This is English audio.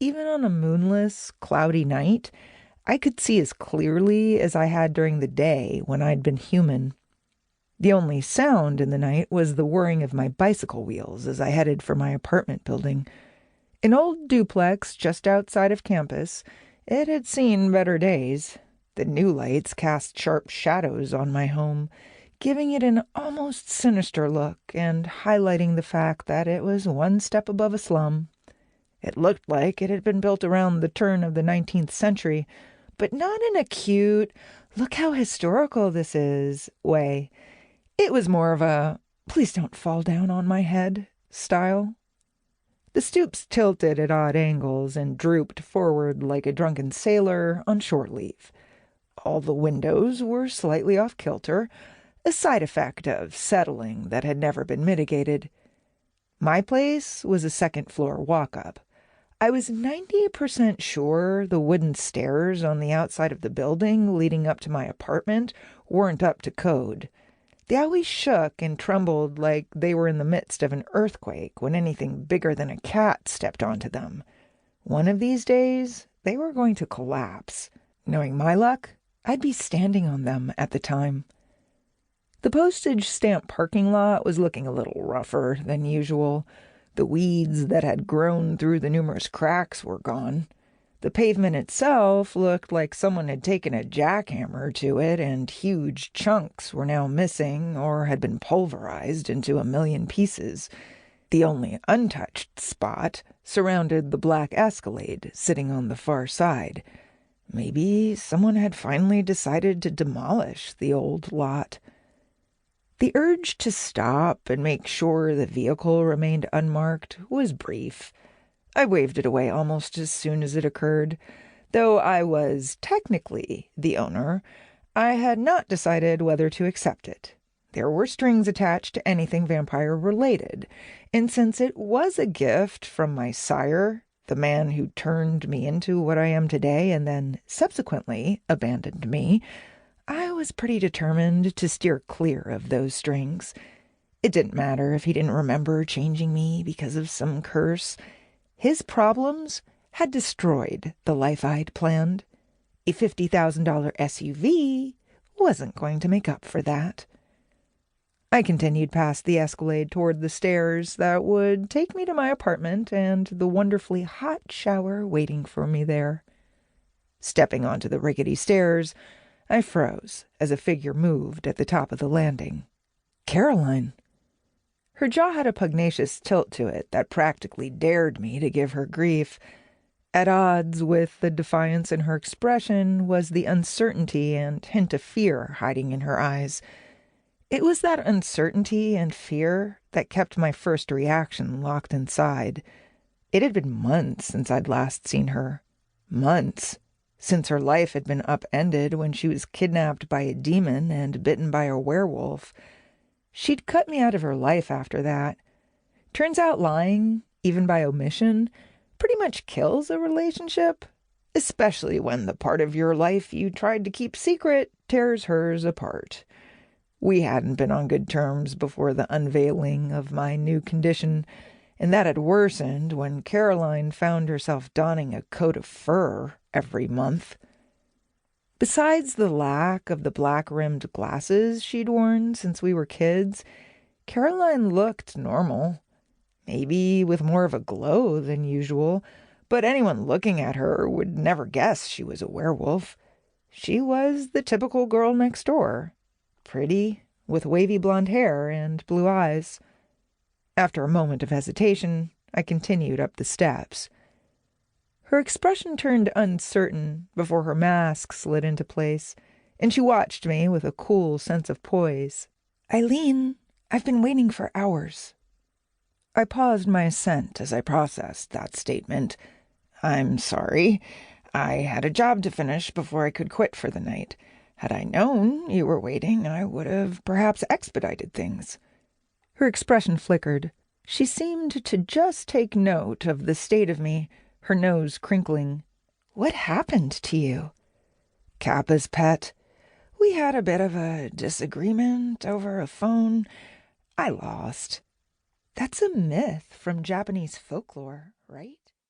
even on a moonless, cloudy night, I could see as clearly as I had during the day when I'd been human. The only sound in the night was the whirring of my bicycle wheels as I headed for my apartment building. An old duplex just outside of campus, it had seen better days. The new lights cast sharp shadows on my home, giving it an almost sinister look and highlighting the fact that it was one step above a slum. It looked like it had been built around the turn of the 19th century, but not in a cute, look how historical this is way. It was more of a, please don't fall down on my head style. The stoops tilted at odd angles and drooped forward like a drunken sailor on shore leave. All the windows were slightly off kilter, a side effect of settling that had never been mitigated. My place was a second-floor walk-up. I was 90% sure the wooden stairs on the outside of the building leading up to my apartment weren't up to code. They always shook and trembled like they were in the midst of an earthquake when anything bigger than a cat stepped onto them. One of these days, they were going to collapse. Knowing my luck, I'd be standing on them at the time. The postage stamp parking lot was looking a little rougher than usual. The weeds that had grown through the numerous cracks were gone. The pavement itself looked like someone had taken a jackhammer to it, and huge chunks were now missing or had been pulverized into a million pieces. The only untouched spot surrounded the black Escalade sitting on the far side. Maybe someone had finally decided to demolish the old lot. The urge to stop and make sure the vehicle remained unmarked was brief. I waved it away almost as soon as it occurred. Though I was technically the owner, I had not decided whether to accept it. There were strings attached to anything vampire-related, and since it was a gift from my sire, the man who turned me into what I am today and then subsequently abandoned me, I was pretty determined to steer clear of those strings. It didn't matter if he didn't remember changing me because of some curse. His problems had destroyed the life I'd planned. A $50,000 SUV wasn't going to make up for that. I continued past the Escalade toward the stairs that would take me to my apartment and the wonderfully hot shower waiting for me there. Stepping onto the rickety stairs, I froze as a figure moved at the top of the landing. Caroline. Her jaw had a pugnacious tilt to it that practically dared me to give her grief. At odds with the defiance in her expression was the uncertainty and hint of fear hiding in her eyes. It was that uncertainty and fear that kept my first reaction locked inside. It had been months since I'd last seen her. Months. Since her life had been upended when she was kidnapped by a demon and bitten by a werewolf. She'd cut me out of her life after that. Turns out lying, even by omission, pretty much kills a relationship, especially when the part of your life you tried to keep secret tears hers apart. We hadn't been on good terms before the unveiling of my new condition, and that had worsened when Caroline found herself donning a coat of fur every month. Besides the lack of the black-rimmed glasses she'd worn since we were kids, Caroline looked normal, maybe with more of a glow than usual, but anyone looking at her would never guess she was a werewolf. She was the typical girl next door, pretty, with wavy blonde hair and blue eyes. After a moment of hesitation, I continued up the steps. Her expression turned uncertain before her mask slid into place, and she watched me with a cool sense of poise. "Aileen, I've been waiting for hours." I paused my assent as I processed that statement. "I'm sorry. I had a job to finish before I could quit for the night. Had I known you were waiting, I would have perhaps expedited things." Her expression flickered. She seemed to just take note of the state of me, her nose crinkling. "What happened to you?" "Kappa's pet. We had a bit of a disagreement over a phone. I lost." That's a myth from Japanese folklore, right?